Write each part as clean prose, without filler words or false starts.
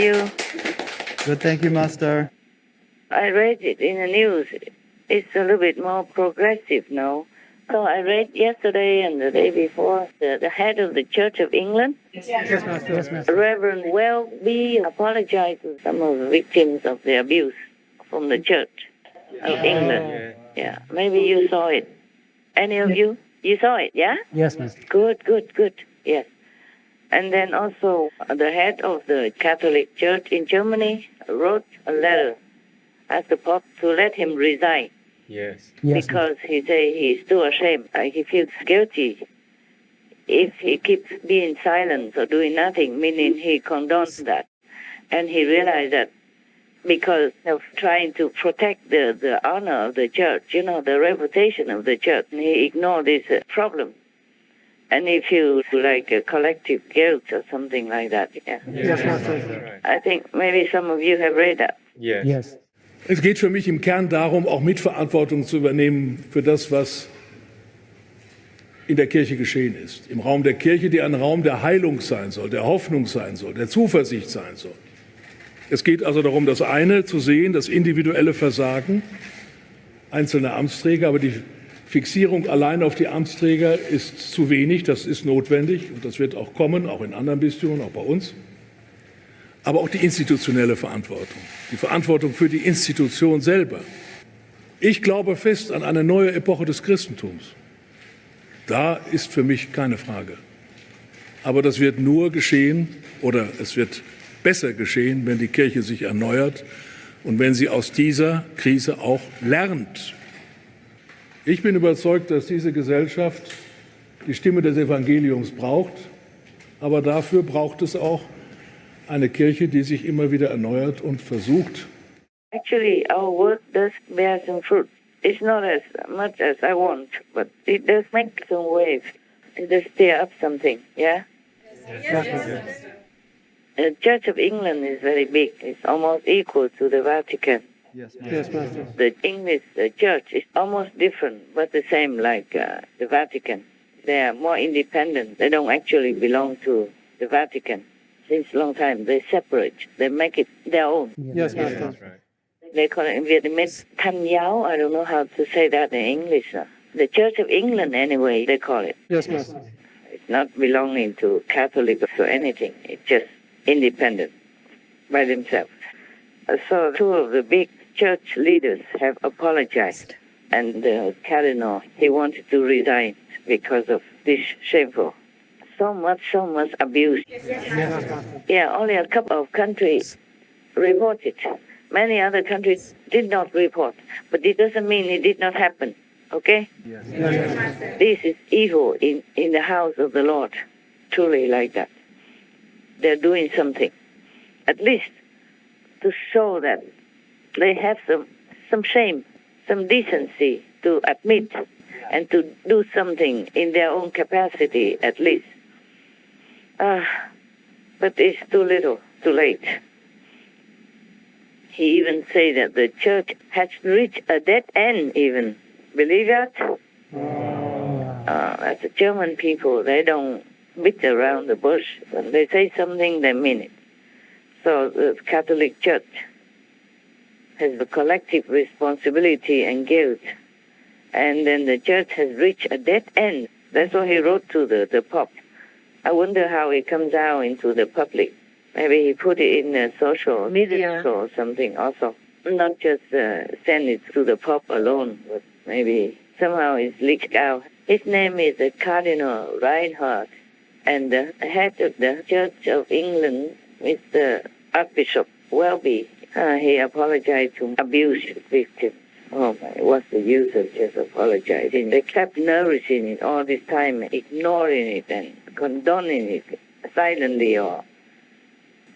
you? Good, thank you, Master. I read it in the news. It's a little bit more progressive now. So I read yesterday and the day before the head of the Church of England, Yes, Master. Yes, Master. Reverend Welby, apologized to some of the victims of the abuse from the Church of England. Yeah, maybe you saw it. Any of you? You saw it, yeah? Yes, Master. Good, good, good. Yes. And then also the head of the Catholic Church in Germany wrote a letter asked the Pope to let him resign. Yes. Because he say he's too ashamed. He feels guilty if he keeps being silent or doing nothing, meaning he condones that. And he realized that because of trying to protect the honor of the church, the reputation of the church, he ignored this problem. And he feels like a collective guilt or something like that. Yeah. Yes, Master. I think maybe some of you have read that. Yes. Yes. Es geht für mich im Kern darum, auch Mitverantwortung zu übernehmen für das, was in der Kirche geschehen ist. Im Raum der Kirche, die ein Raum der Heilung sein soll, der Hoffnung sein soll, der Zuversicht sein soll. Es geht also darum, das eine zu sehen, das individuelle Versagen einzelner Amtsträger, aber die Fixierung allein auf die Amtsträger ist zu wenig, das ist notwendig und das wird auch kommen, auch in anderen Bistümern, auch bei uns. Aber auch die institutionelle Verantwortung, die Verantwortung für die Institution selber. Ich glaube fest an eine neue Epoche des Christentums. Da ist für mich keine Frage. Aber das wird nur geschehen oder es wird besser geschehen, wenn die Kirche sich erneuert und wenn sie aus dieser Krise auch lernt. Ich bin überzeugt, dass diese Gesellschaft die Stimme des Evangeliums braucht, aber dafür braucht es auch eine Kirche, die sich immer wieder erneuert und versucht. Actually, our work does bear some fruit. It's not as much as I want, but it does make some waves. It does stir up something, yeah? Yes. The Church of England is very big. It's almost equal to the Vatican. Yes, Master. The English church is almost different, but the same like the Vatican. They are more independent. They don't actually belong to the Vatican. Since a long time, they separate. They make it their own. Yes, Master. That's right. They call it in Vietnamese Thanh Giáo. I don't know how to say that in English. The Church of England, anyway, they call it. Yes, Master. It's not belonging to Catholic or anything. It's just independent by themselves. So two of the big church leaders have apologized. And the cardinal, he wanted to resign because of this shameful. So much abuse. Yeah, only a couple of countries reported. Many other countries did not report. But it doesn't mean it did not happen. Okay? Yes. This is evil in the house of the Lord. Truly like that. They're doing something. At least to show that they have some shame, some decency to admit and to do something in their own capacity at least. But it's too little, too late. He even said that the church has reached a dead end even. Believe that? As the German people, they don't beat around the bush. When they say something, they mean it. So the Catholic Church has the collective responsibility and guilt. And then the church has reached a dead end. That's what he wrote to the Pope. I wonder how it comes out into the public. Maybe he put it in social media or something also. Not just send it to the Pope alone, but maybe somehow it's leaked out. His name is Cardinal Reinhardt, and the head of the Church of England is the Archbishop Welby. He apologized to abuse victims. Oh my, what's the use of just apologizing? They kept nourishing it all this time, ignoring it and condoning it silently, or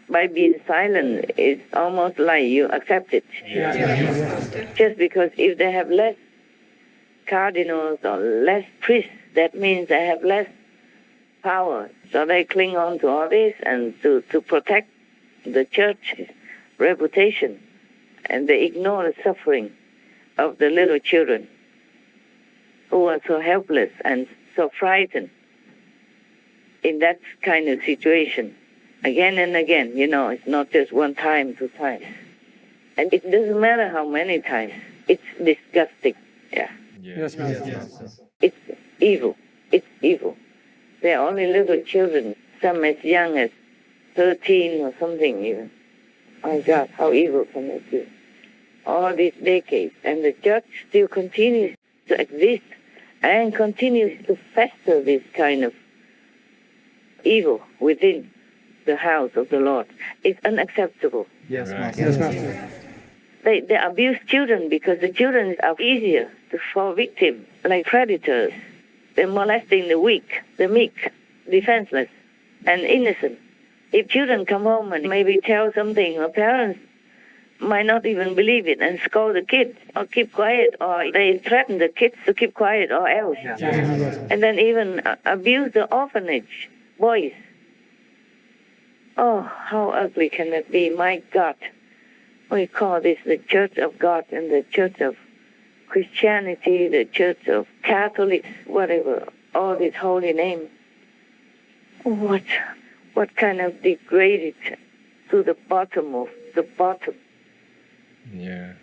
by being silent, it's almost like you accept it. Just because if they have less cardinals or less priests, that means they have less power. So they cling on to all this and to protect the church's reputation, and they ignore the suffering of the little children who are so helpless and so frightened in that kind of situation. again and again. It's not just one time, 2 times. And it doesn't matter how many times. It's disgusting. Yeah. Yes, Master. It's evil. It's evil. They're only little children, some as young as 13 or something even. My God, how evil can it be? All these decades. And the church still continues to exist and continues to fester this kind of evil within the house of the Lord. It's unacceptable. Yes, Master. Yes, Master. They abuse children because the children are easier to fall victim, like predators. They're molesting the weak, the meek, defenseless, and innocent. If children come home and maybe tell something, or parents might not even believe it and scold the kids or keep quiet, or they threaten the kids to keep quiet or else. Yes, Master. And then even abuse the orphanage boys. Oh, how ugly can that be? My God. We call this the Church of God and the Church of Christianity, the Church of Catholics, whatever, all these holy names. What kind of degraded to the bottom of the bottom. Yeah.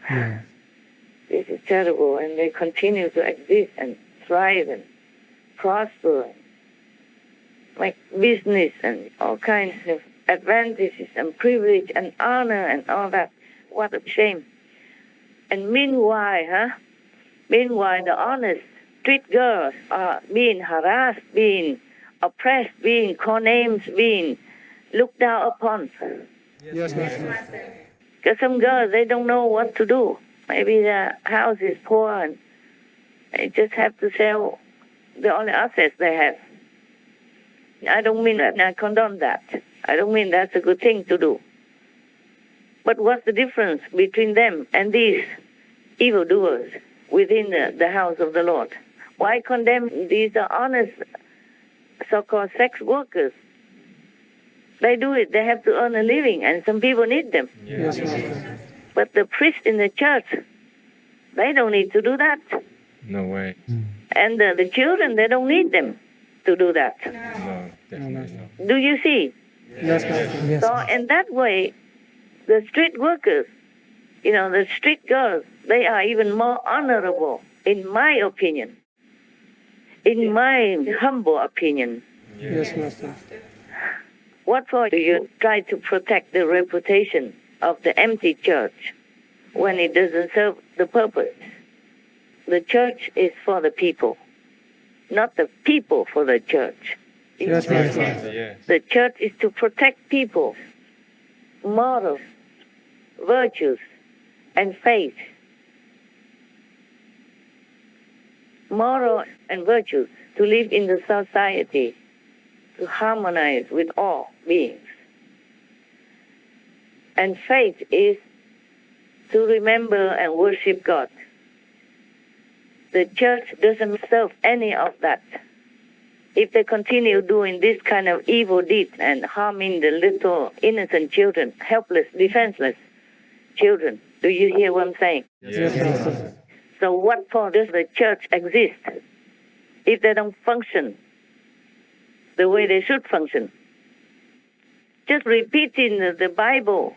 This is terrible, and they continue to exist and thrive and prosper and make business and all kinds of advantages and privilege and honor and all that. What a shame. And meanwhile, the honest street girls are being harassed, being oppressed, being called names, being looked down upon. Yes, Master. Because some girls, they don't know what to do. Maybe their house is poor and they just have to sell the only assets they have. I don't mean that, I condone that. I don't mean that's a good thing to do. But what's the difference between them and these evildoers within the house of the Lord? Why condemn these honest so-called sex workers? They do it. They have to earn a living, and some people need them. Yes, Master. But the priests in the church, they don't need to do that. No way. And the children, they don't need them to do that. No, definitely not. Do you see? Yes, Master. Yes. So in that way, the street workers, the street girls, they are even more honorable, in my opinion. In my humble opinion. Yes, Master. What for do you try to protect the reputation of the empty church when it doesn't serve the purpose? The church is for the people, not the people for the church. Yes, Master. Yes. The church is to protect people, morals, virtues, and faith. Moral and virtues to live in the society, to harmonize with all beings. And faith is to remember and worship God. The church doesn't serve any of that. If they continue doing this kind of evil deeds and harming the little innocent children, helpless, defenseless children, do you hear what I'm saying? Yes, Master. So what for does the church exist if they don't function the way they should function? Just repeating the Bible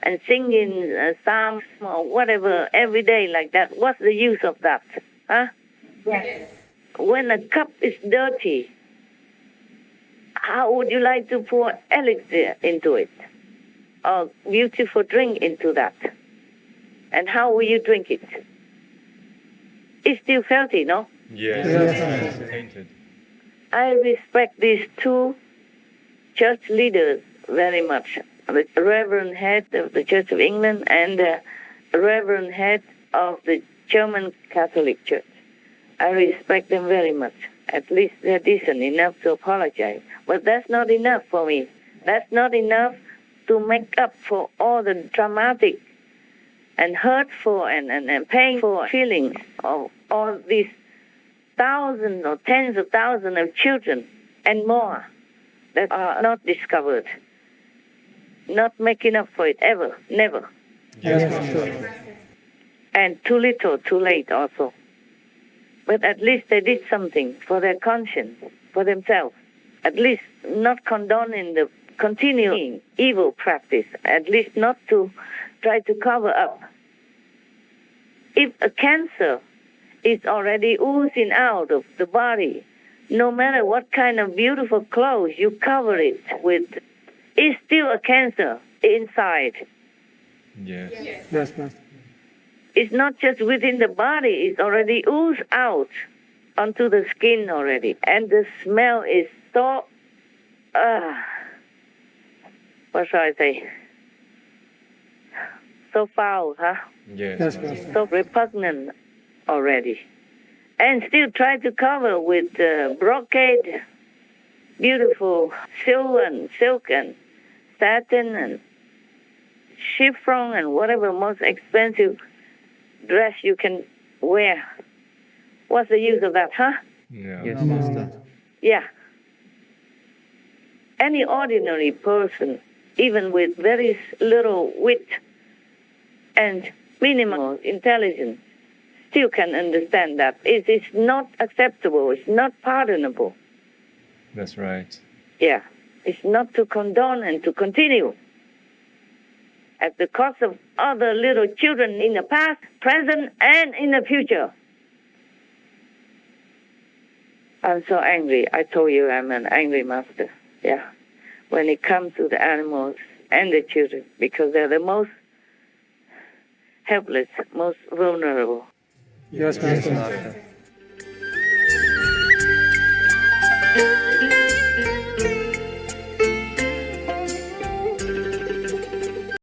and singing psalms or whatever every day like that, what's the use of that? Huh? Yes. When a cup is dirty, how would you like to pour elixir into it? Or beautiful drink into that? And how will you drink it? It's still filthy, no? Yes. Yes. It's tainted. I respect these two church leaders very much. The Reverend Head of the Church of England and the Reverend Head of the German Catholic Church. I respect them very much. At least they're decent enough to apologize. But that's not enough for me. That's not enough to make up for all the dramatic and hurtful and painful feelings of all these thousands or tens of thousands of children and more that are not discovered. Not making up for it ever, never. Yes, Master. And too little, too late also. But at least they did something for their conscience, for themselves. At least not condoning the continuing evil practice, at least not to try to cover up. If a cancer is already oozing out of the body, no matter what kind of beautiful clothes you cover it with, it's still a cancer inside. Yes. Yes, Master. It's not just within the body, it's already oozed out onto the skin already. And the smell is so, what shall I say? So foul, huh? Yes. Yes, Master. So repugnant already. And still try to cover with brocade, beautiful silk and satin and chiffon and whatever most expensive dress you can wear. What's the use of that, huh? No. No, Master. Yeah. Any ordinary person, even with very little wit and minimal intelligence, still can understand that it is not acceptable, it's not pardonable. That's right. Yeah. It's not to condone and to continue at the cost of other little children in the past, present, and in the future. I'm so angry. I told you I'm an angry master. Yeah. When it comes to the animals and the children, because they're the most helpless, most vulnerable. Yes, Master.